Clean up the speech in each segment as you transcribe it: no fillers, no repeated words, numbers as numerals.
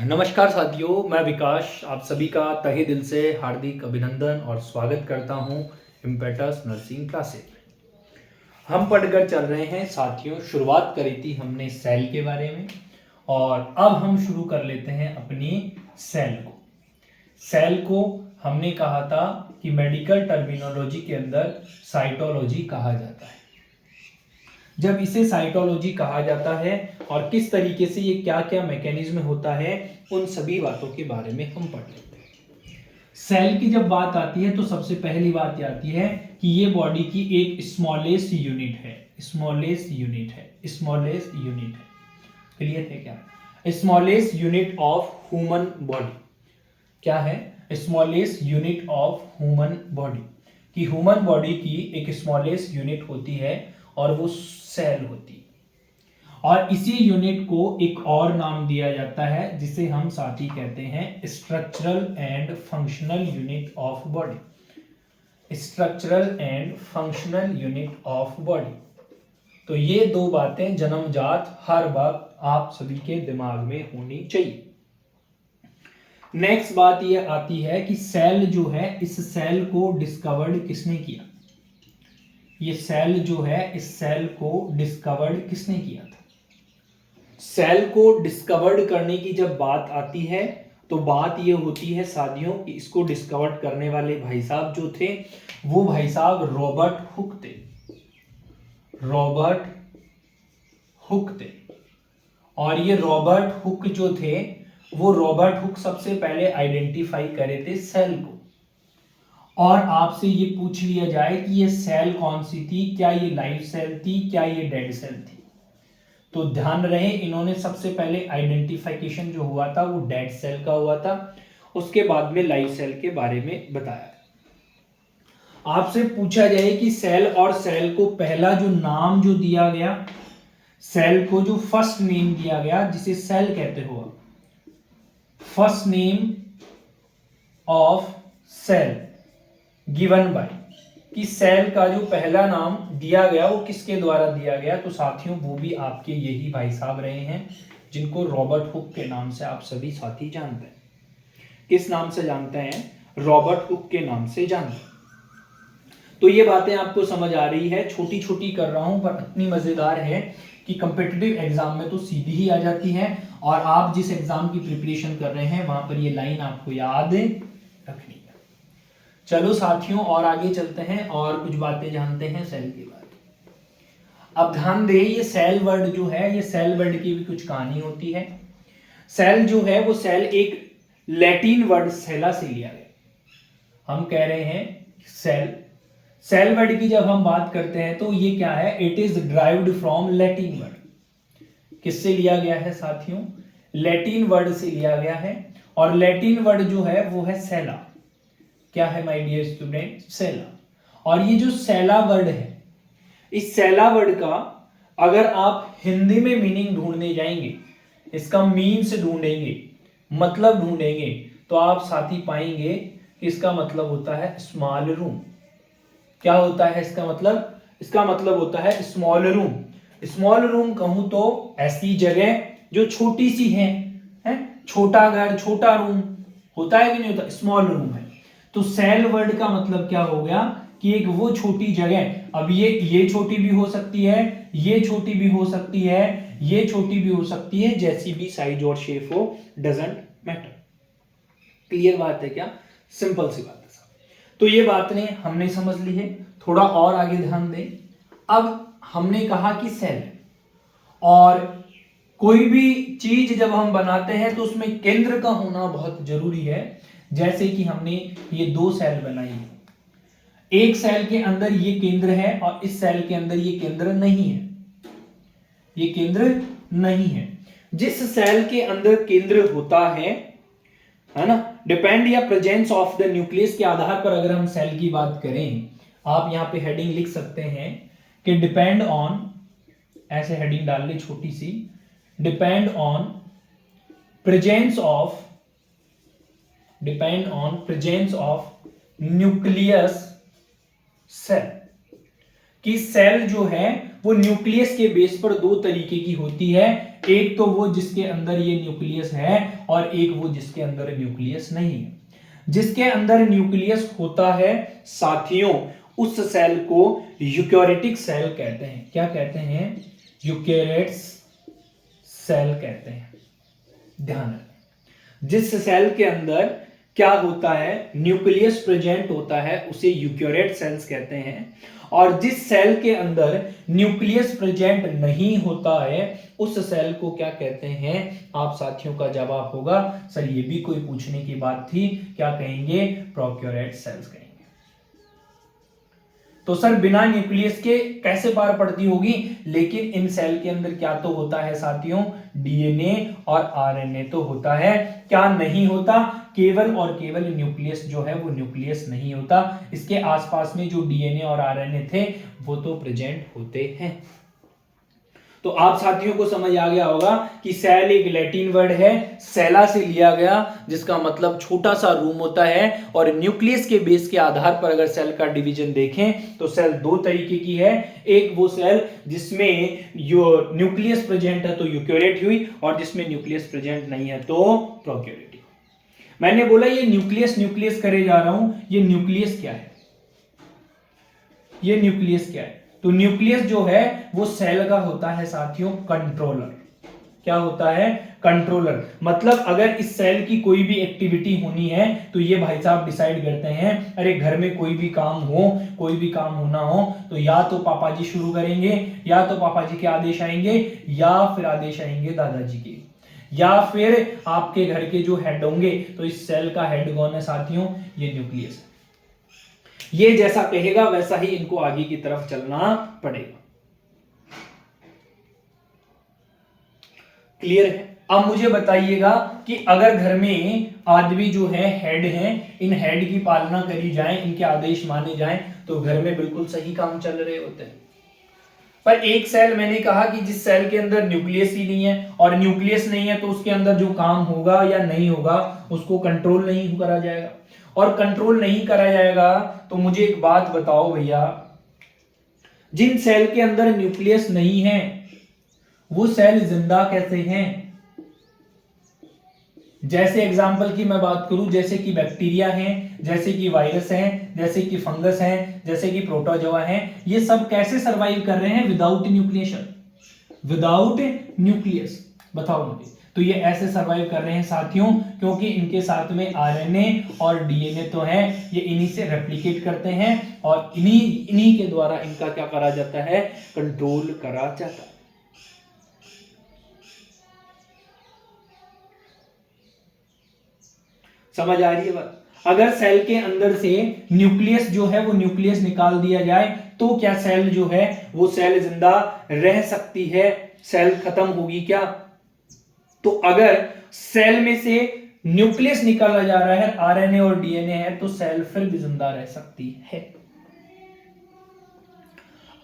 नमस्कार साथियों, मैं विकास आप सभी का तहे दिल से हार्दिक अभिनंदन और स्वागत करता हूं इम्पेटस नर्सिंग क्लासेस में। हम पढ़कर चल रहे हैं साथियों, शुरुआत करी थी हमने सेल के बारे में और अब हम शुरू कर लेते हैं अपनी सेल को। सेल को हमने कहा था कि मेडिकल टर्मिनोलॉजी के अंदर साइटोलॉजी कहा जाता है। जब इसे साइटोलॉजी कहा जाता है और किस तरीके से ये क्या क्या मैकेनिज्म होता है, उन सभी बातों के बारे में हम पढ़ लेते हैं। सेल की जब बात आती है तो सबसे पहली बात ये आती है कि ये बॉडी की एक स्मॉलेस्ट यूनिट है। क्लियर है क्या? Smallest unit of human body क्या है? Smallest unit of human body कि ह्यूमन बॉडी की एक स्मॉलेस्ट यूनिट होती है और वो सेल होती है। और इसी यूनिट को एक और नाम दिया जाता है जिसे हम साथ ही कहते हैं structural and functional unit of body. Structural and functional unit of body. तो ये दो बातें जन्मजात हर वक्त आप सभी के दिमाग में होनी चाहिए। नेक्स्ट बात ये आती है कि सेल जो है, इस सेल को डिस्कवर्ड किसने किया? ये सेल जो है, इस सेल को डिस्कवर्ड किसने किया था? सेल को डिस्कवर्ड करने की जब बात आती है तो बात ये होती है साथियों कि इसको डिस्कवर्ड करने वाले भाई साहब जो थे वो भाई साहब रॉबर्ट हुक थे। और ये रॉबर्ट हुक जो थे, वो रॉबर्ट हुक सबसे पहले आइडेंटिफाई करे थे सेल को। और आपसे ये पूछ लिया जाए कि ये सेल कौन सी थी, क्या ये लाइव सेल थी, क्या ये डेड सेल थी, तो ध्यान रहे इन्होंने सबसे पहले आइडेंटिफिकेशन जो हुआ था वो डेड सेल का हुआ था, उसके बाद में लाइव सेल के बारे में बताया। आपसे पूछा जाए कि सेल और सेल को पहला जो नाम जो दिया गया, सेल को जो फर्स्ट नेम दिया गया जिसे सेल कहते हो, first name of cell given by, कि सेल का जो पहला नाम दिया गया वो किसके द्वारा दिया गया, तो साथियों वो भी आपके यही भाई साहब रहे हैं जिनको रॉबर्ट हुक के नाम से आप सभी साथी जानते हैं। किस नाम से जानते हैं? रॉबर्ट हुक के नाम से जानते हैं। तो ये बातें आपको समझ आ रही है, छोटी छोटी कर रहा हूं पर इतनी मजेदार है कि कंपिटिटिव एग्जाम में तो सीधी ही आ जाती है और आप जिस एग्जाम की प्रिपरेशन कर रहे हैं वहां पर ये लाइन आपको याद रखनी है। चलो साथियों और आगे चलते हैं और कुछ बातें जानते हैं सेल के बारे में। अब ध्यान दें, ये सेल वर्ड जो है, ये सेल वर्ड की भी कुछ कहानी होती है। सेल जो है वो सेल एक लैटिन वर्ड सेला से लिया गया। हम कह रहे हैं सेल वर्ड की जब हम बात करते हैं तो ये क्या है? It is derived from Latin word. किससे लिया गया है साथियों? लैटिन वर्ड से लिया गया है। और लैटिन वर्ड जो है वो है सेला। क्या है माय डियर स्टूडेंट? सेला। और ये जो सेला वर्ड है, इस सेला वर्ड का अगर आप हिंदी में मीनिंग ढूंढने जाएंगे, इसका मीन्स ढूंढेंगे, मतलब ढूंढेंगे, तो आप साथी पाएंगे कि इसका मतलब होता है स्मॉल रूम। क्या होता है इसका मतलब? इसका मतलब होता है स्मॉल रूम। स्मॉल रूम कहूं तो ऐसी जगह जो छोटी सी है? छोटा घर, छोटा रूम होता है कि नहीं होता? स्मॉल रूम है। तो सेल वर्ड का मतलब क्या हो गया कि एक वो छोटी जगह, अब ये छोटी भी हो सकती है, ये छोटी भी हो सकती है, ये छोटी भी हो सकती है, जैसी भी साइज और शेप हो, डजंट मैटर। क्लियर बात है क्या? सिंपल सी बात है। तो ये बात ने हमने समझ ली है। थोड़ा और आगे ध्यान दें। अब हमने कहा कि सेल, और कोई भी चीज जब हम बनाते हैं तो उसमें केंद्र का होना बहुत जरूरी है। जैसे कि हमने ये दो सेल बनाई, एक सेल के अंदर ये केंद्र है और इस सेल के अंदर ये केंद्र नहीं है। ये केंद्र नहीं है। जिस सेल के अंदर केंद्र होता है ना, डिपेंड या प्रेजेंस ऑफ द न्यूक्लियस के आधार पर अगर हम सेल की बात करें, आप यहां पे हेडिंग लिख सकते हैं कि डिपेंड ऑन, ऐसे हेडिंग डाल ली छोटी सी, depend on presence of nucleus cell, कि सेल जो है वो न्यूक्लियस के बेस पर दो तरीके की होती है। एक तो वो जिसके अंदर ये न्यूक्लियस है और एक वो जिसके अंदर न्यूक्लियस नहीं है। जिसके अंदर न्यूक्लियस होता है साथियों, उस सेल को यूकैरियोटिक सेल कहते हैं। क्या कहते हैं? यूकैरियोट्स सेल कहते हैं। ध्यान रखें, जिस सेल के अंदर क्या होता है, न्यूक्लियस प्रेजेंट होता है, उसे यूकैरियोट सेल्स कहते हैं। और जिस सेल के अंदर न्यूक्लियस प्रेजेंट नहीं होता है, उस सेल को क्या कहते हैं? आप साथियों का जवाब होगा, सर ये भी कोई पूछने की बात थी, क्या कहेंगे? प्रोकैरियोट सेल्स कहेंगे। तो सर बिना न्यूक्लियस के कैसे पार पड़ती होगी? लेकिन इन सेल के अंदर क्या तो होता है साथियों? डीएनए और आरएनए तो होता है। क्या नहीं होता? केवल और केवल न्यूक्लियस जो है वो न्यूक्लियस नहीं होता, इसके आसपास में जो डीएनए और आरएनए थे वो तो प्रेजेंट होते हैं। तो आप साथियों को समझ आ गया होगा कि सेल एक लैटिन वर्ड है, सेला से लिया गया, जिसका मतलब छोटा सा रूम होता है। और न्यूक्लियस के बेस के आधार पर अगर सेल का डिवीजन देखें तो सेल दो तरीके की है। एक वो सेल जिसमें न्यूक्लियस प्रेजेंट है तो यूकैरियोट हुई, और जिसमें न्यूक्लियस प्रेजेंट नहीं है तो प्रोकैरियोट। मैंने बोला ये न्यूक्लियस न्यूक्लियस करे जा रहा हूं, ये न्यूक्लियस क्या है? ये न्यूक्लियस क्या है? तो न्यूक्लियस जो है वो सेल का होता है साथियों कंट्रोलर। क्या होता है? कंट्रोलर। मतलब अगर इस सेल की कोई भी एक्टिविटी होनी है तो ये भाई साहब डिसाइड करते हैं, अरे घर में कोई भी काम हो, कोई भी काम होना हो तो या तो पापा जी शुरू करेंगे, या तो पापा जी के आदेश आएंगे, या फिर आदेश आएंगे दादाजी के, या फिर आपके घर के जो हेड होंगे। तो इस सेल का हेड कौन है साथियों? ये न्यूक्लियस है। ये जैसा कहेगा वैसा ही इनको आगे की तरफ चलना पड़ेगा। क्लियर है? अब मुझे बताइएगा कि अगर घर में आदमी जो है हेड हैं, इन हेड की पालना करी जाए, इनके आदेश माने जाएं तो घर में बिल्कुल सही काम चल रहे होते हैं। पर एक सेल मैंने कहा कि जिस सेल के अंदर न्यूक्लियस ही नहीं है, और न्यूक्लियस नहीं है तो उसके अंदर जो काम होगा या नहीं होगा उसको कंट्रोल नहीं करा जाएगा। और कंट्रोल नहीं करा जाएगा तो मुझे एक बात बताओ भैया, जिन सेल के अंदर न्यूक्लियस नहीं है वो सेल जिंदा कैसे हैं? जैसे एग्जाम्पल की मैं बात करूं, जैसे कि बैक्टीरिया हैं, जैसे कि वायरस हैं, जैसे कि फंगस हैं, जैसे कि प्रोटोजोआ हैं, ये सब कैसे सरवाइव कर रहे हैं? Without nucleation, without nucleus. बताओ मुझे। तो ये ऐसे सरवाइव कर रहे हैं साथियों क्योंकि इनके साथ में आरएनए और डीएनए तो है, ये इन्हीं से रेप्लिकेट करते हैं और इन्हीं के द्वारा इनका क्या करा जाता है? कंट्रोल करा जाता है। समझ आ रही है बात? अगर सेल के अंदर से न्यूक्लियस जो है वो न्यूक्लियस निकाल दिया जाए तो क्या सेल जो है वो सेल जिंदा रह सकती है? सेल खत्म होगी क्या? तो अगर सेल में से न्यूक्लियस निकाला जा रहा है, आरएनए और डीएनए है, तो सेल फिर भी जिंदा रह सकती है।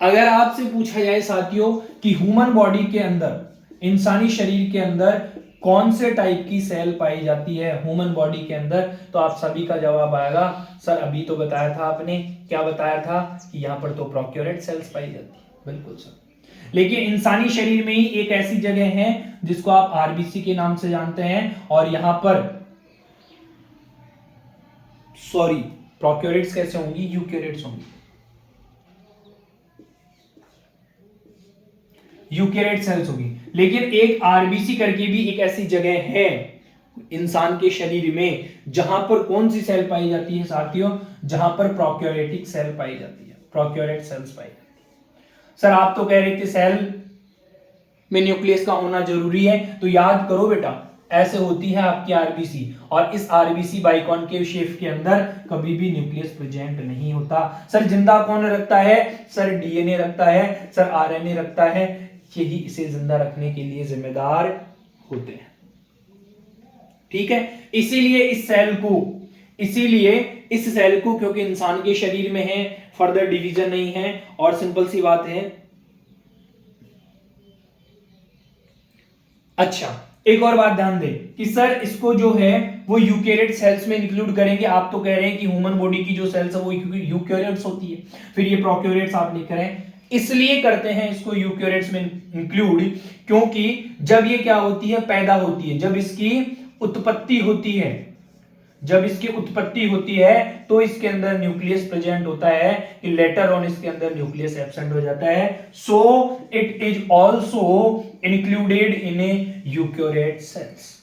अगर आपसे पूछा जाए साथियों कि ह्यूमन बॉडी के अंदर, इंसानी शरीर के अंदर कौन से टाइप की सेल पाई जाती है ह्यूमन बॉडी के अंदर, तो आप सभी का जवाब आएगा, सर अभी तो बताया था आपने, क्या बताया था कि यहां पर तो प्रोकैरियोट सेल्स पाई जाती है। बिल्कुल सर। लेकिन इंसानी शरीर में ही एक ऐसी जगह है जिसको आप आरबीसी के नाम से जानते हैं, और यहां पर प्रोकैरियोट्स कैसे होंगी? यूकैरियोट्स होंगी। यूकैरियोट सेल्स होगी। लेकिन एक आरबीसी करके भी एक ऐसी जगह है इंसान के शरीर में जहां पर कौन सी सेल पाई जाती है साथियों? जहां पर प्रोकैरियोटिक सेल पाई जाती है, प्रोकैरियोट सेल्स पाई जाती है। सर आप तो कह रहे थे सेल में न्यूक्लियस का होना जरूरी है, तो याद करो बेटा, ऐसे होती है आपकी आरबीसी, और इस आरबीसी बाइकॉनकेव शेप के अंदर कभी भी न्यूक्लियस प्रेजेंट नहीं होता। सर जिंदा कौन रखता है? सर डीएनए रखता है, सर आरएनए रखता है, यही इसे जिंदा रखने के लिए जिम्मेदार होते हैं। ठीक है? इसीलिए इस सेल को क्योंकि इंसान के शरीर में है, फर्दर डिवीजन नहीं है, और सिंपल सी बात है। अच्छा, एक और बात ध्यान दें कि सर इसको जो है वो यूकैरियोट सेल्स में इंक्लूड करेंगे। आप तो कह रहे हैं कि ह्यूमन बॉडी की जो सेल्स है वो यूकैरियोट्स होती है, फिर ये प्रोकैरियोट्स आप लिख रहे हैं, इसलिए करते हैं इसको यूकेरियोट्स में इंक्लूड, क्योंकि जब ये क्या होती है, पैदा होती है, जब इसकी उत्पत्ति होती है, जब इसकी उत्पत्ति होती है तो इसके अंदर न्यूक्लियस प्रेजेंट होता है, कि लेटर ऑन इसके अंदर न्यूक्लियस एब्सेंट हो जाता है। So it is also included in a eukaryote cells.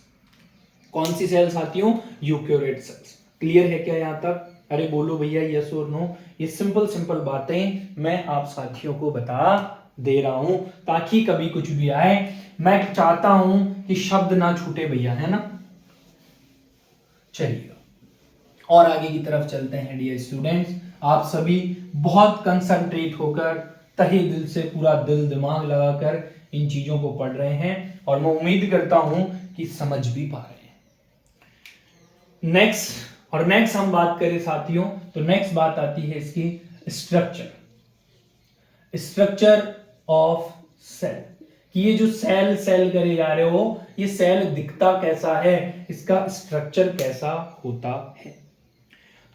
कौन सी सेल साथियों, यूकेरियोट सेल्स। क्लियर है क्या यहां तक? अरे बोलो भैया यस और नो। ये सिंपल सिंपल बातें मैं आप साथियों को बता दे रहा हूं, ताकि कभी कुछ भी आए, मैं चाहता हूं कि शब्द ना छूटे भैया, है ना। चलिए और आगे की तरफ चलते हैं डियर स्टूडेंट्स। आप सभी बहुत कंसंट्रेट होकर, तहे दिल से, पूरा दिल दिमाग लगाकर इन चीजों को पढ़ रहे हैं, और मैं उम्मीद करता हूं कि समझ भी पा रहे हैं। नेक्स्ट हम बात करें साथियों, तो नेक्स्ट बात आती है इसकी स्ट्रक्चर ऑफ सेल, कि ये जो सेल करे जा रहे हो, ये सेल दिखता कैसा है, इसका स्ट्रक्चर कैसा होता है।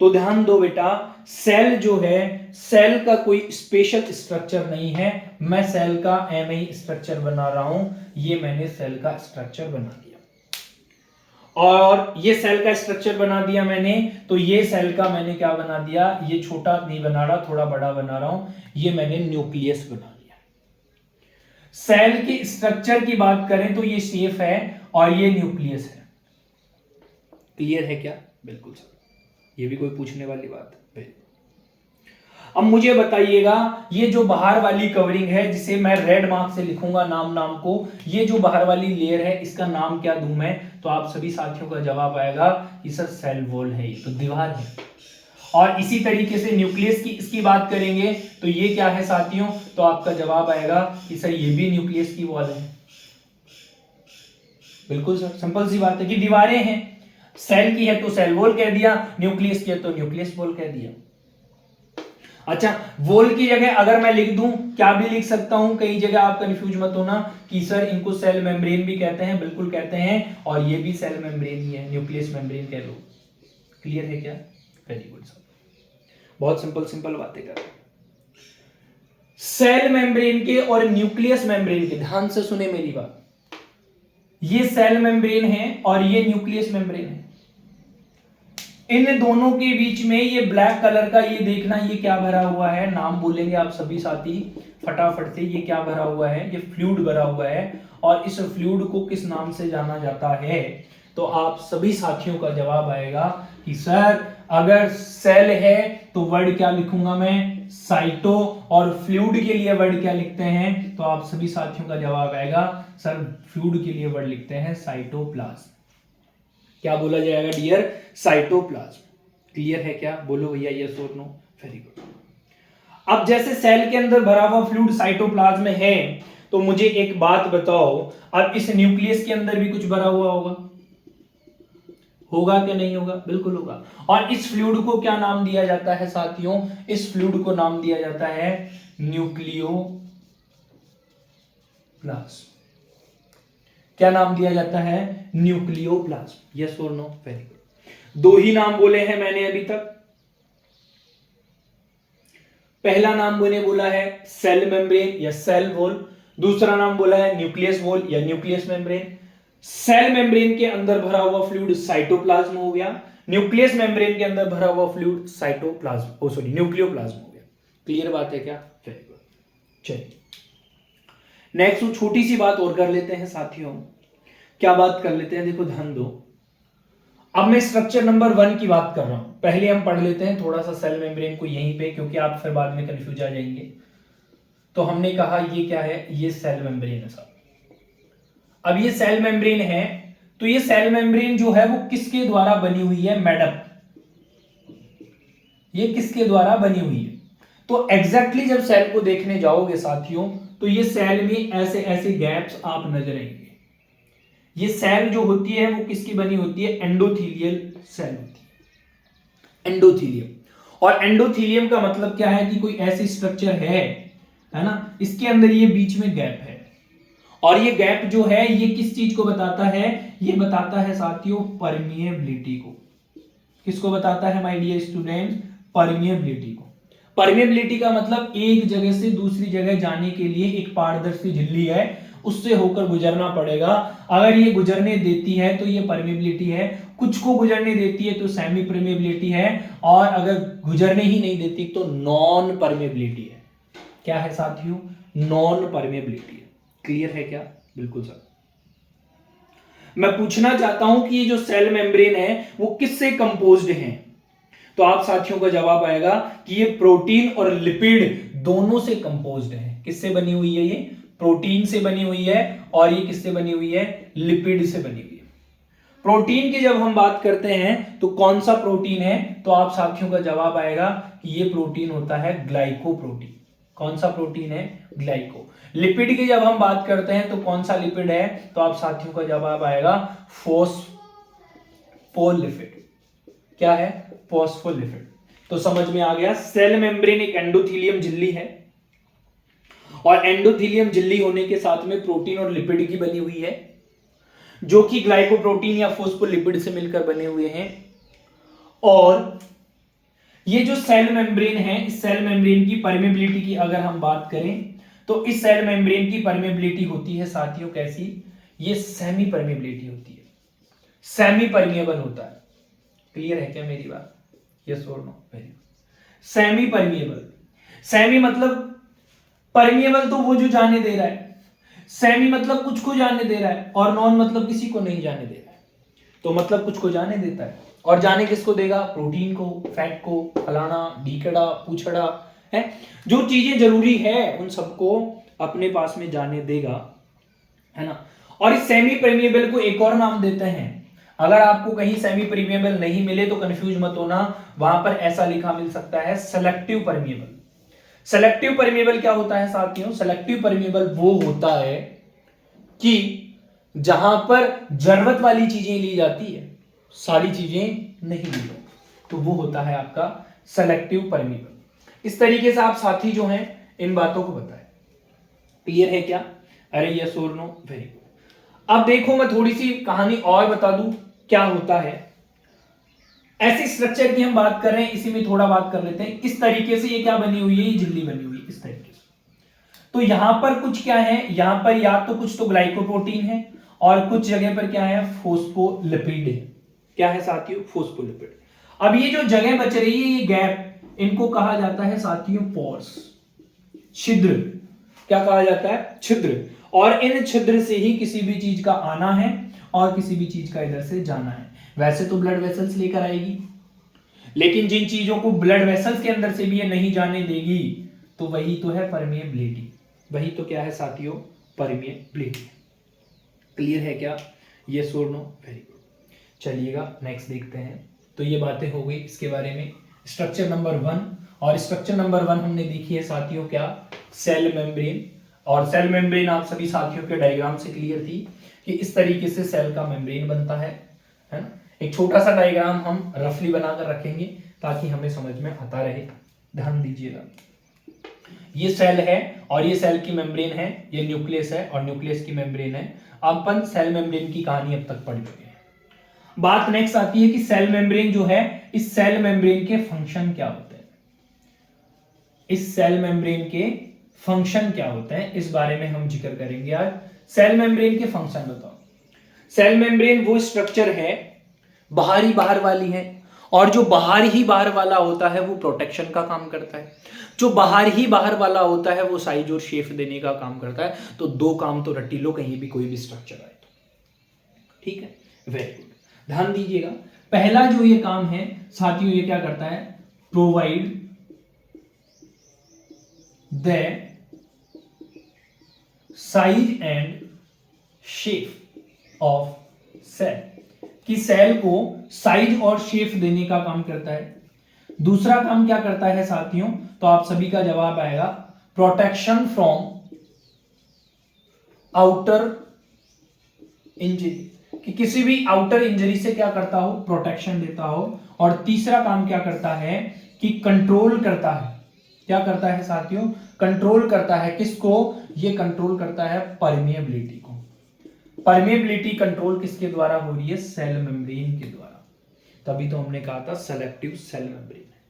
तो ध्यान दो बेटा, सेल जो है, सेल का कोई स्पेशल स्ट्रक्चर नहीं है। मैं सेल का एमई स्ट्रक्चर बना रहा हूं, ये मैंने सेल का स्ट्रक्चर बना दिया, और ये सेल का स्ट्रक्चर बना दिया मैंने, तो ये सेल का मैंने क्या बना दिया, ये छोटा नहीं बना रहा, थोड़ा बड़ा बना रहा हूं, ये मैंने न्यूक्लियस बना दिया। सेल के स्ट्रक्चर की बात करें तो ये शेप है और ये न्यूक्लियस है। क्लियर है क्या? बिल्कुल सर, ये भी कोई पूछने वाली बात है? अब मुझे बताइएगा, ये जो बाहर वाली कवरिंग है, जिसे मैं रेड मार्क से लिखूंगा नाम को, ये जो बाहर वाली लेयर है, इसका नाम क्या दूं मैं? तो आप सभी साथियों का जवाब आएगा कि सर सेल वॉल है, ये तो दीवार है। और इसी तरीके से न्यूक्लियस की इसकी बात करेंगे तो ये क्या है साथियों? तो आपका जवाब आएगा कि सर ये भी न्यूक्लियस की वॉल है। बिल्कुल सर, सिंपल सी बात है कि दीवारें हैं, सेल की है तो सेल वॉल कह दिया, न्यूक्लियस की है तो न्यूक्लियस वॉल कह दिया। अच्छा, वॉल की जगह अगर मैं लिख दूं, क्या भी लिख सकता हूं, कई जगह आप कंफ्यूज मत होना कि सर इनको सेल मेम्ब्रेन भी कहते हैं, बिल्कुल कहते हैं, और ये भी सेल मेम्ब्रेन ही है, न्यूक्लियस मेम्ब्रेन कह लो। क्लियर है क्या? वेरी गुड सर, बहुत सिंपल बातें कर रहे हैं। सेल मेम्ब्रेन के और न्यूक्लियस मेम्ब्रेन के, ध्यान से सुने मेरी बात, ये सेल मेम्ब्रेन है और ये न्यूक्लियस मेम्ब्रेन है। इन दोनों के बीच में ये ब्लैक कलर का, ये देखना, ये क्या भरा हुआ है, नाम बोलेंगे आप सभी साथी फटाफट से, ये क्या भरा हुआ है? ये फ्लूइड भरा हुआ है, और इस फ्लूइड को किस नाम से जाना जाता है? तो आप सभी साथियों का जवाब आएगा कि सर अगर सेल है तो वर्ड क्या लिखूंगा मैं? साइटो। और फ्लूइड के लिए वर्ड क्या लिखते हैं? तो आप सभी साथियों का जवाब आएगा सर फ्लूइड के लिए वर्ड लिखते हैं साइटोप्लाज्म। क्या बोला जाएगा डियर? साइटोप्लाज्म। क्लियर है क्या? बोलो भैया यस और नो। Very good. अब जैसे सेल के अंदर भरा हुआ फ्लूइड साइटोप्लाज्म में है, तो मुझे एक बात बताओ, अब इस न्यूक्लियस के अंदर भी कुछ भरा हुआ होगा, होगा क्या नहीं होगा? बिल्कुल होगा। और इस फ्लूइड को क्या नाम दिया जाता है साथियों? इस फ्लूइड को नाम दिया जाता है न्यूक्लियोप्लाज्म। क्या नाम दिया जाता है? न्यूक्लियोप्लाज्म। यस और नो? Very good. दो ही नाम बोले हैं मैंने अभी तक। पहला नाम मैंने बोला है सेल मेम्ब्रेन या सेल वॉल, दूसरा नाम बोला है न्यूक्लियस वॉल या न्यूक्लियस मेम्ब्रेन। सेल मेम्ब्रेन के अंदर भरा हुआ फ्लूइड साइटोप्लाज्म हो गया, न्यूक्लियस मेम्ब्रेन के अंदर भरा हुआ फ्लूइड न्यूक्लियोप्लाज्म हो गया। क्लियर बात है क्या? Very good. चलिए नेक्स्ट छोटी सी बात और कर लेते हैं साथियों। क्या बात कर लेते हैं? देखो ध्यान दो, अब मैं स्ट्रक्चर नंबर 1 की बात कर रहा हूं। पहले हम पढ़ लेते हैं थोड़ा सा सेल मेम्ब्रेन को यहीं पे, क्योंकि आप फिर बाद में कंफ्यूज आ जाएंगे। तो हमने कहा ये क्या है? ये सेल मेम्ब्रेन है साहब। अब ये सेल मेम्ब्रेन है, तो ये सेल मेम्ब्रेन जो है वो किसके द्वारा बनी हुई है? मैडम, ये किसके द्वारा बनी हुई है? तो एग्जैक्टली जब सेल को देखने जाओगे साथियों, तो ये सेल में ऐसे ऐसे गैप्स आप नजर आएंगे। ये सेल जो होती है वो किसकी बनी होती है? एंडोथीलियल सेल होती है, एंडोथीलियम। और एंडोथीलियम का मतलब क्या है? कि कोई ऐसी स्ट्रक्चर है ना, इसके अंदर ये बीच में गैप है, और ये गैप जो है ये किस चीज को बताता है? ये बताता है साथियों परमिएबिलिटी को। किसको बताता है माय डियर स्टूडेंट? परमिएबिलिटी को। परमेबिलिटी का मतलब एक जगह से दूसरी जगह जाने के लिए एक पारदर्शी झिल्ली है, उससे होकर गुजरना पड़ेगा। अगर ये गुजरने देती है तो ये परमेबिलिटी है, कुछ को गुजरने देती है तो सेमी परमेबिलिटी है, और अगर गुजरने ही नहीं देती तो नॉन परमेबिलिटी है। क्या है साथियों? नॉन परमेबिलिटी है। क्लियर है क्या? बिल्कुल सर। मैं पूछना चाहता हूं कि ये जो सेल मेम्ब्रेन है वो किससे कंपोज्ड है, तो आप साथियों का जवाब आएगा कि ये प्रोटीन और लिपिड दोनों से कंपोज्ड है। किससे बनी हुई है? ये प्रोटीन से बनी हुई है, और ये किससे बनी हुई है? लिपिड से बनी हुई है। प्रोटीन की जब हम बात करते हैं तो कौन सा प्रोटीन है, तो आप साथियों का जवाब आएगा कि ये प्रोटीन होता है ग्लाइकोप्रोटीन। कौन सा प्रोटीन है? ग्लाइको। लिपिड की जब हम बात करते हैं तो कौन सा लिपिड है, तो आप साथियों का जवाब आएगा फॉस्फोलिपिड। क्या है? फॉस्फोलिपिड। तो समझ में आ गया, सेल मेम्ब्रेन एक एंडोथेलियम झिल्ली है, और एंडोथेलियम झिल्ली होने के साथ में प्रोटीन और लिपिड की बनी हुई है, जो कि ग्लाइकोप्रोटीन या फॉस्फोलिपिड से मिलकर बने हुए हैं। और ये जो सेल मेम्ब्रेन है, इस सेल मेम्ब्रेन की परमेबिलिटी की अगर हम बात करें तो इस सेल मेम्ब्रेन की परमेबिलिटी होती है साथियों कैसी? ये सेमी परमेबिलिटी होती है, सेमी परमेबल होता है। क्लियर है क्या मेरी बात? यस और no? Very good. Semi permeable, semi मतलब परमेबल तो वो जो जाने दे रहा है, सेमी मतलब कुछ को जाने दे रहा है, और नॉन मतलब किसी को नहीं जाने दे रहा है। तो मतलब कुछ को जाने देता है, और जाने किसको देगा? प्रोटीन को, फैट को, फलाना ढीकड़ा पूछड़ा है, जो चीजें जरूरी है उन सबको अपने पास में जाने देगा, है ना। और इस सेमी परमेबल को एक और नाम देते हैं, अगर आपको कहीं सेमी परमेबल नहीं मिले तो कंफ्यूज मत होना, वहां पर ऐसा लिखा मिल सकता है सेलेक्टिव परमेबल। सेलेक्टिव परमेबल क्या होता है साथियों? सेलेक्टिव परमेबल वो होता है कि जहां पर जरूरत वाली चीजें ली जाती है, सारी चीजें नहीं ली जाती, तो वो होता है आपका सेलेक्टिव परमेबल। इस तरीके से आप साथी जो हैं इन बातों को बताएं। क्लियर है क्या? अरे यस और नो? Very good. अब देखो मैं थोड़ी सी कहानी और बता दूं क्या होता है। ऐसी स्ट्रक्चर की हम बात कर रहे हैं, इसी में थोड़ा बात कर लेते हैं किस तरीके से ये क्या बनी हुई है, ये झिल्ली बनी हुई है इस तरीके से। तो यहां पर कुछ क्या है, यहां पर या तो कुछ तो ग्लाइकोप्रोटीन है, और कुछ जगह पर क्या है? फॉस्फोलिपिड है। क्या है साथियों? फॉस्फोलिपिड। अब ये जो जगह बच रही है, ये गैप, इनको कहा जाता है साथियों पोर्स, छिद्र। क्या कहा जाता है? छिद्र। और इन छिद्र से ही किसी भी चीज का आना है और किसी भी चीज का इधर से जाना है। वैसे तो ब्लड वेसल्स लेकर आएगी, लेकिन जिन चीजों को ब्लड वेसल्स के अंदर से भी ये नहीं जाने देगी, तो वही तो है परमेबिलिटी। वही तो क्या है साथियों? परमेबिलिटी। क्लियर है क्या? यस और नो? Very good. चलिएगा नेक्स्ट देखते हैं। तो ये बातें हो गई इसके बारे में, स्ट्रक्चर नंबर 1। और स्ट्रक्चर नंबर 1 हमने देखी है साथियों क्या? Cell membrane. और सेल मेम्ब्रेन आप सभी साथियों के डायग्राम से क्लियर थी कि इस तरीके से सेल का मेम्ब्रेन बनता है ना। एक छोटा सा डायग्राम हम रफली बनाकर रखेंगे ताकि हमें समझ में आता रहे। ध्यान दीजिएगा, ये सेल है और ये सेल की मेम्ब्रेन है, ये न्यूक्लियस है और न्यूक्लियस की मेम्ब्रेन है। अपन सेल मेम्ब्रेन की कहानी अब तक पढ़ चुके हैं। बात नेक्स्ट आती है कि सेल मेम्ब्रेन जो है, इस सेल मेम्ब्रेन के फंक्शन क्या होते हैं, इस सेल मेम्ब्रेन के फंक्शन क्या होते हैं, इस बारे में हम जिक्र करेंगे आज। सेल मेम्ब्रेन के फंक्शन बताओ। सेल मेम्ब्रेन वो स्ट्रक्चर है, बाहरी बाहर वाली है, और जो बाहर ही बाहर वाला होता है वो प्रोटेक्शन का काम करता है। जो बाहर ही बाहर वाला होता है वो साइज और शेप देने का काम करता है। तो दो काम तो रट्टी लो कहीं भी कोई भी स्ट्रक्चर आए तो। ठीक है, वेरी गुड। ध्यान दीजिएगा, पहला जो ये काम है साथियों, ये क्या करता है? Provide the size and shape of cell, कि सेल को साइज और शेप देने का काम करता है। दूसरा काम क्या करता है साथियों, तो आप सभी का जवाब आएगा प्रोटेक्शन फ्रॉम आउटर इंजरी, कि किसी भी आउटर इंजरी से क्या करता हो? प्रोटेक्शन देता हो। और तीसरा काम क्या करता है कि कंट्रोल करता है। क्या करता है साथियों? कंट्रोल करता है। किसको? ये कंट्रोल करता है परमेबिलिटी को। परमेबिलिटी कंट्रोल किसके द्वारा हो रही है? सेल मेम्ब्रेन के द्वारा। तभी तो हमने कहा था सेलेक्टिव सेल मेम्ब्रेन है।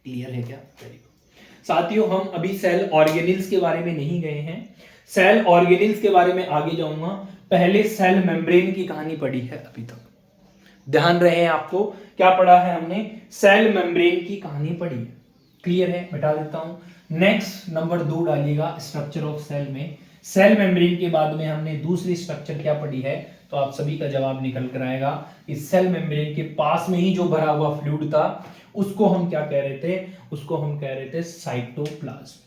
क्लियर है क्या? Very good. साथियों हम अभी सेल ऑर्गेनिल्स के बारे में नहीं गए हैं, सेल ऑर्गेनिल्स के बारे में आगे जाऊंगा। पहले सेल मेम्ब्रेन की कहानी पढ़ी है अभी तक, ध्यान रहे आपको क्या पढ़ा है हमने, सेल मेम्ब्रेन की कहानी पढ़ी है, क्लियर है, मिटा देता हूं। नेक्स्ट नंबर 2 डालिएगा स्ट्रक्चर ऑफ सेल में। सेल मेम्ब्रेन के बाद में हमने दूसरी स्ट्रक्चर क्या पढ़ी है, तो आप सभी का जवाब निकल कर आएगा। इस सेल मेम्ब्रेन के पास में ही जो भरा हुआ फ्लूइड था उसको हम क्या कह रहे थे, उसको हम कह रहे थे साइटोप्लाज्म।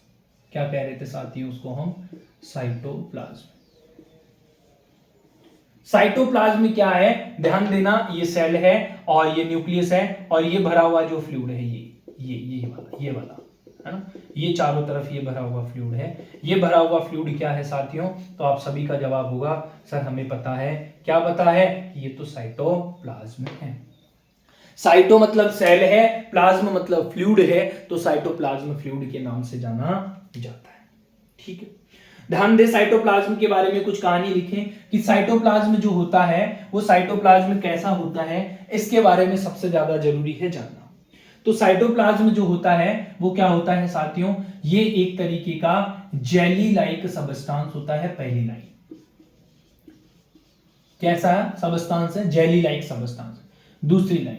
क्या कह रहे थे साथियों, उसको हम साइटोप्लाज्म। साइटोप्लाज्म क्या है, ध्यान देना, ये सेल है और ये न्यूक्लियस है और ये भरा हुआ जो फ्लूइड है ये वाला है ना, ये चारों तरफ ये भरा हुआ फ्लूइड है। ये भरा हुआ फ्लूइड क्या है साथियों, तो आप सभी का जवाब होगा सर हमें पता है, क्या पता है, ये तो साइटोप्लाज्म है। साइटो मतलब सेल है, प्लाज्म मतलब फ्लूइड है, तो साइटोप्लाज्म फ्लूइड के नाम से जाना जाता है। ठीक है, ध्यान दे, साइटोप्लाज्म के बारे में कुछ कहानी लिखें कि साइटोप्लाज्म जो होता है वो साइटोप्लाज्म कैसा होता है, इसके बारे में सबसे ज्यादा जरूरी है जानना। तो साइटोप्लाज्म जो होता है वो क्या होता है साथियों, ये एक तरीके का जेली लाइक सबस्टांस होता है। पहली लाइन कैसा सबस्टांस है, जेली लाइक सबस्टांस। दूसरी लाइन,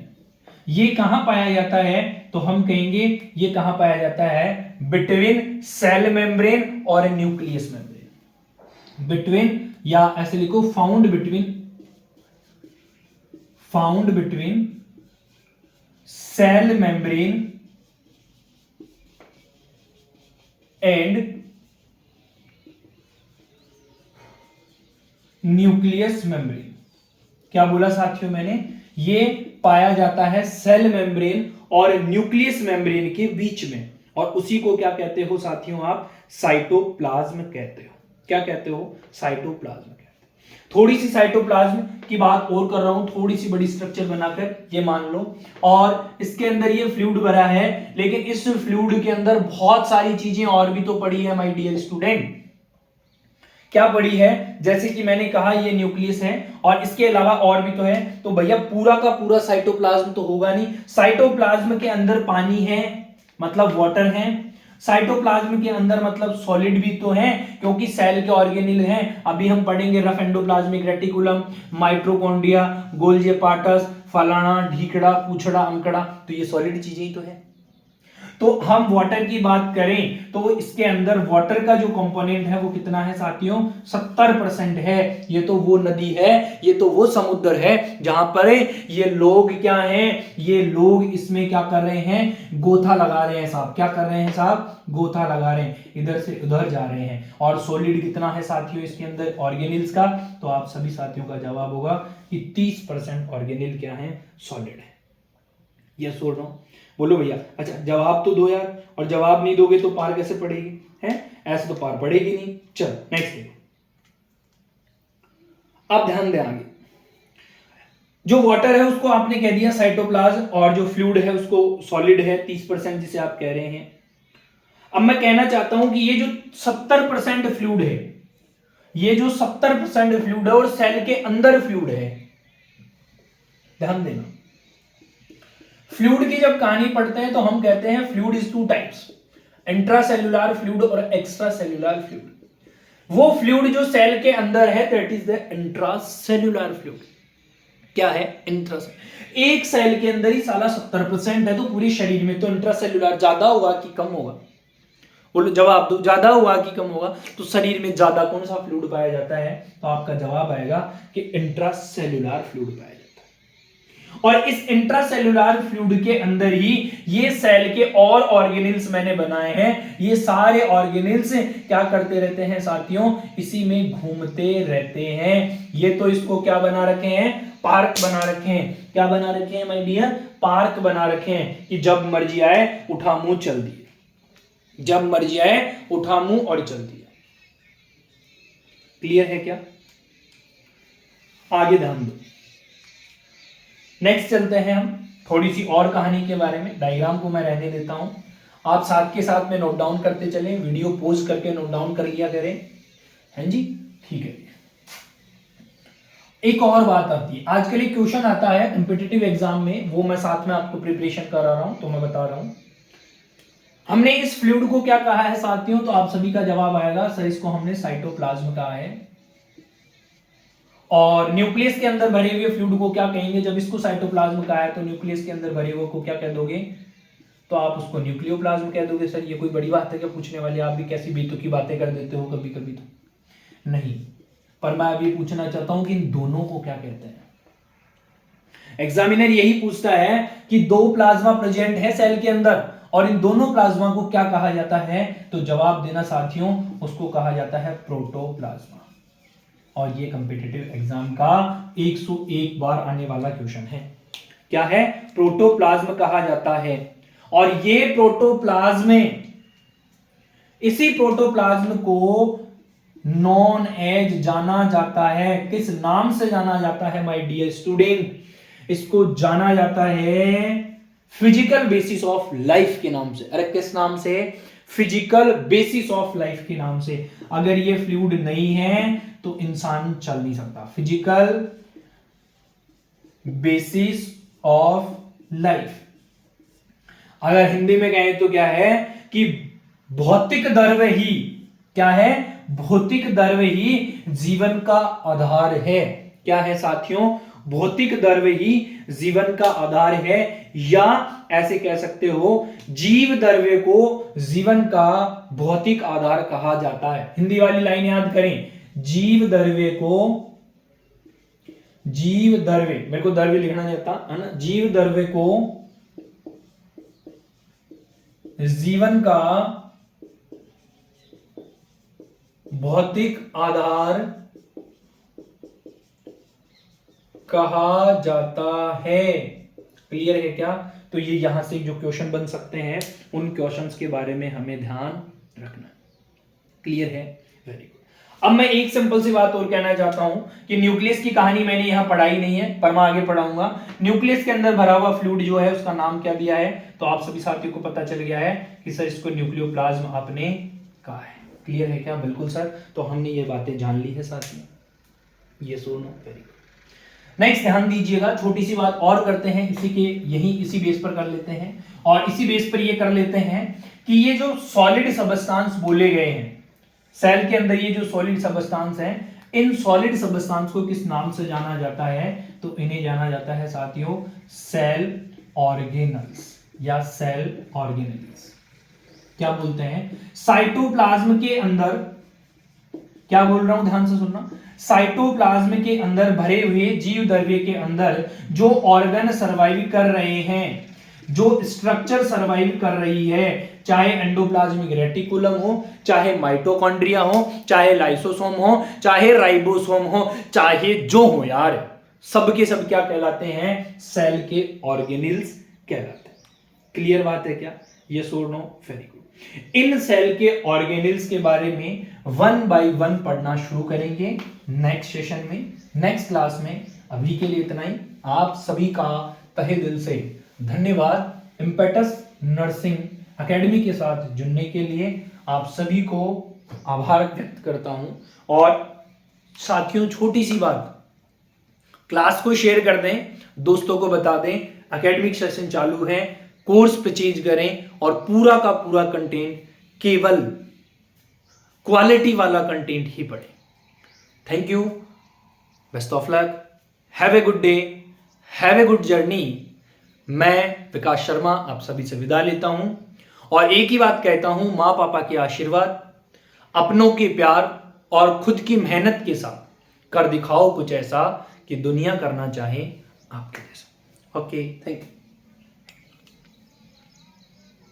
ये कहां पाया जाता है, तो हम कहेंगे ये कहां पाया जाता है, बिटवीन सेल मेम्ब्रेन और न्यूक्लियस मेम्ब्रेन। बिटवीन, या ऐसे लिखो found between cell membrane and nucleus membrane. क्या बोला साथियों मैंने, ये पाया जाता है सेल मेम्ब्रेन और न्यूक्लियस मेम्ब्रेन के बीच में, और उसी को क्या कहते हो साथियों, आप साइटोप्लाज्म कहते हो। क्या कहते हो, साइटोप्लाज्म कहते हो। थोड़ी सी साइटोप्लाज्म की बात और कर रहा हूं, थोड़ी सी बड़ी स्ट्रक्चर बनाकर, ये मान लो, और इसके अंदर ये फ्लूइड भरा है, लेकिन इस फ्लूइड के अंदर बहुत सारी चीजें और भी तो पड़ी है माय डियर स्टूडेंट। क्या पड़ी है, जैसे कि मैंने कहा ये न्यूक्लियस है और इसके अलावा और भी तो है, तो भैया पूरा का पूरा साइटोप्लाज्म तो होगा नहीं। साइटोप्लाज्म के अंदर पानी है मतलब वाटर है, साइटोप्लाज्म के अंदर मतलब सॉलिड भी तो है क्योंकि सेल के ऑर्गेनिल हैं। अभी हम पढ़ेंगे rough endoplasmic reticulum, mitochondria, Golgi apparatus, फलाना ढीकड़ा पूछड़ा अंकड़ा, तो ये सॉलिड चीजें ही तो है। तो हम वाटर की बात करें तो इसके अंदर वाटर का जो कंपोनेंट है वो कितना है साथियों, 70% है। ये तो वो नदी है, ये तो वो समुद्र है जहां पर ये लोग क्या हैं, ये लोग इसमें क्या कर रहे हैं, गोथा लगा रहे हैं साहब। क्या कर रहे हैं साहब, गोथा लगा रहे हैं, इधर से उधर जा रहे हैं। और सॉलिड कितना है साथियों इसके अंदर ऑर्गेनिल्स का, तो आप सभी साथियों का जवाब होगा कि 30% ऑर्गेनिल क्या है, सॉलिड है। यस और नो, बोलो भैया। अच्छा जवाब तो दो यार, और जवाब नहीं दोगे तो पार कैसे पड़ेगी, है ऐसे तो पार पड़ेगी नहीं। चल नेक्स्ट देखो, अब ध्यान दें आगे। जो वाटर है उसको आपने कह दिया साइटोप्लाज्म, और जो फ्लूइड है उसको सॉलिड है 30% जिसे आप कह रहे हैं। अब मैं कहना चाहता हूं कि ये जो 70% फ्लूइड है, ये जो 70% फ्लूइड है और सेल के अंदर फ्लूइड है, ध्यान देना। फ्लूइड की जब कहानी पढ़ते हैं तो हम कहते हैं fluid is 2 types, intracellular fluid और एक्स्ट्रा सेल्युलर फ्लूइड। वो फ्लूइड जो सेल के अंदर है that is the intracellular fluid. क्या है, इंट्रासेल्युलर। एक सेल के अंदर ही साला 70% है, तो पूरे शरीर में तो इंट्रासेल्युलर ज्यादा होगा कि कम होगा, बोलो जवाब दो, ज्यादा हुआ कि कम होगा। तो शरीर में ज्यादा कौन सा फ्लूइड पाया जाता है, तो आपका जवाब आएगा कि इंट्रासेल्युलर फ्लूइड पाया जाता है। और इस इंट्रासेल्युलर फ्लूइड के अंदर ही ये सेल के और ऑर्गेनिल्स मैंने बनाए हैं। ये सारे ऑर्गेनिल्स क्या करते रहते हैं साथियों, इसी में घूमते रहते हैं। ये तो इसको क्या बना रखे हैं, पार्क बना रखे हैं। क्या बना रखे हैं माय डियर, पार्क बना रखे हैं कि जब मर्जी आए उठा मुंह चल दिए, जब मर्जी आए उठा मुंह और चल दिया। क्लियर है क्या, आगे ध्यान दो। नेक्स्ट चलते हैं हम थोड़ी सी और कहानी के बारे में। डायग्राम को मैं रहने देता हूं, आप साथ के साथ में नोट डाउन करते चलें, वीडियो पॉज करके नोट डाउन कर लिया करें, हैं जी, ठीक है। एक और बात आती है, आजकल एक क्वेश्चन आता है कॉम्पिटिटिव एग्जाम में, वो मैं साथ में आपको प्रिपरेशन करा रहा हूं तो मैं बता रहा हूं। हमने इस फ्लूइड को क्या कहा है साथियों? तो आप सभी का जवाब आएगा सर, इसको हमने साइटोप्लाज्म कहा है। और न्यूक्लियस के अंदर भरे हुए फ्लूइड को क्या कहेंगे? जब इसको साइटोप्लाज्म कहा है तो न्यूक्लियस के अंदर भरे हुए को क्या कह दोगे? तो आप उसको न्यूक्लियोप्लाज्म कह दोगे। सर ये कोई बड़ी बात है क्या पूछने वाली? आप भी कैसी बेतुकी बातें कर देते हो कभी कभी। तो नहीं, पर मैं अभी पूछना चाहता हूं कि इन दोनों को क्या कहते हैं। एग्जामिनर यही पूछता है कि दो प्लाज्मा प्रेजेंट है सेल के अंदर और इन दोनों प्लाज्मा को क्या कहा जाता है? तो जवाब देना साथियों, उसको कहा जाता है प्रोटोप्लाज्मा। और ये कॉम्पिटिटिव एग्जाम का 101 बार आने वाला क्वेश्चन है। क्या है? प्रोटोप्लाज्म कहा जाता है। और ये प्रोटोप्लाज्म में, इसी प्रोटोप्लाज्म को नॉन एज जाना जाता है। किस नाम से जाना जाता है माय डियर स्टूडेंट? इसको जाना जाता है फिजिकल बेसिस ऑफ लाइफ के नाम से। अरे किस नाम से? फिजिकल बेसिस ऑफ लाइफ के नाम से। अगर ये फ्लूइड नहीं है तो इंसान चल नहीं सकता। फिजिकल बेसिस ऑफ लाइफ, अगर हिंदी में कहें तो क्या है कि भौतिक द्रव्य ही, क्या है? भौतिक द्रव्य ही जीवन का आधार है। क्या है साथियों? भौतिक द्रव्य ही जीवन का आधार है, या ऐसे कह सकते हो जीव द्रव्य को जीवन का भौतिक आधार कहा जाता है। हिंदी वाली लाइन याद करें, जीव द्रव्य को, जीव द्रव्य, मेरे को द्रव्य लिखना नहीं आता है ना, जीव द्रव्य को जीवन का भौतिक आधार कहा जाता है। क्लियर है क्या? तो ये यहां से जो क्वेश्चन बन सकते हैं उन क्वेश्चंस के बारे में हमें ध्यान रखना। क्लियर है? Very good. अब मैं एक सिंपल सी बात और कहना चाहता हूं कि न्यूक्लियस की कहानी मैंने यहां पढ़ाई नहीं है, पर मैं आगे पढ़ाऊंगा। न्यूक्लियस के अंदर भरा हुआ फ्लूइड जो है उसका नाम क्या दिया है? तो आप सभी साथियों को पता चल गया है कि सर इसको न्यूक्लियोप्लाज्म आपने कहा है। क्लियर है क्या? बिल्कुल सर। तो हमने ये बातें जान ली है साथियों। ये सुनो, वेरी गुड। नेक्स्ट ध्यान दीजिएगा, छोटी सी बात और करते हैं इसी के, इसी बेस पर कर लेते हैं। और इसी बेस पर ये कर लेते हैं कि ये जो सॉलिड सबस्टांस बोले गए हैं सेल के अंदर, ये जो सॉलिड सबस्टांस हैं, इन सॉलिड सबस्टांस को किस नाम से जाना जाता है? तो इन्हें जाना जाता है साथियों सेल ऑर्गेनल्स या सेल ऑर्गेनल्स। क्या बोलते हैं? साइटोप्लाज्म के अंदर, क्या बोल रहा हूं ध्यान से सुनना, साइटोप्लाज्म के अंदर भरे हुए जीव द्रव्य के अंदर जो ऑर्गन सर्वाइव कर रहे हैं, जो स्ट्रक्चर सर्वाइव कर रही है, चाहे एंडोप्लाज्मिक रेटिकुलम हो, चाहे माइटोकॉन्ड्रिया हो, चाहे लाइसोसोम हो, चाहे राइबोसोम हो, चाहे जो हो यार, सब के सब क्या कहलाते हैं? सेल के ऑर्गेनल्स कहलाते हैं। क्लियर बात है क्या? यस और नो? Very good. इन सेल के ऑर्गेनल्स के बारे में 1 बाय 1 पढ़ना शुरू करेंगे नेक्स्ट सेशन में, नेक्स्ट क्लास में। अभी के लिए इतना ही। आप सभी का तहे दिल से धन्यवाद इम्पेटस नर्सिंग एकेडमी के साथ जुड़ने के लिए। आप सभी को आभार व्यक्त करता हूं। और साथियों छोटी सी बात, क्लास को शेयर कर दें, दोस्तों को बता दें, एकेडमिक सेशन चालू है, कोर्स परचेज करें और पूरा का पूरा कंटेंट, केवल क्वालिटी वाला कंटेंट ही पढ़ें। Thank you, best of luck, have a good day, have a good journey. मैं विकास शर्मा आप सभी से विदा लेता हूं और एक ही बात कहता हूं, मां पापा के आशीर्वाद, अपनों के प्यार और खुद की मेहनत के साथ कर दिखाओ कुछ ऐसा कि दुनिया करना चाहे आपके जैसा। Okay, thank you.